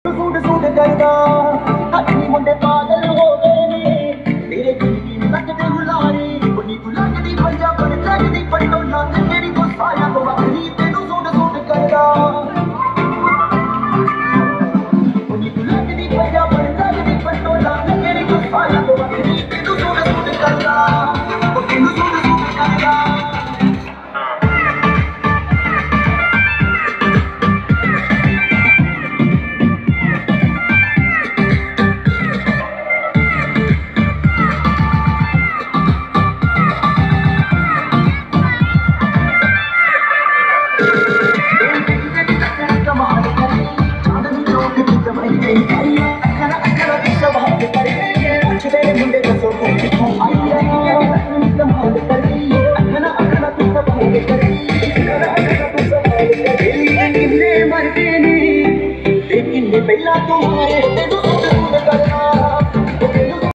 suit suit करदा हत्थी मुंडे पागल हो गए ने तेरे जिंदगी में लगदे हुलारे बनी तू लगदी पंजा पर लगदी पटोला ते तेरी को साया तो वखरी तेनू सूट सूट करदा बनी तू लगदी पंजा पर लगदी पटोला ते तेरी को साया तो वखरी तेनू सूट सूट करदा ओ तेनू सूट सूट करदा ਪਹਿਲਾਂ ਤੂੰ ਆਏ ਤੈਨੂੰ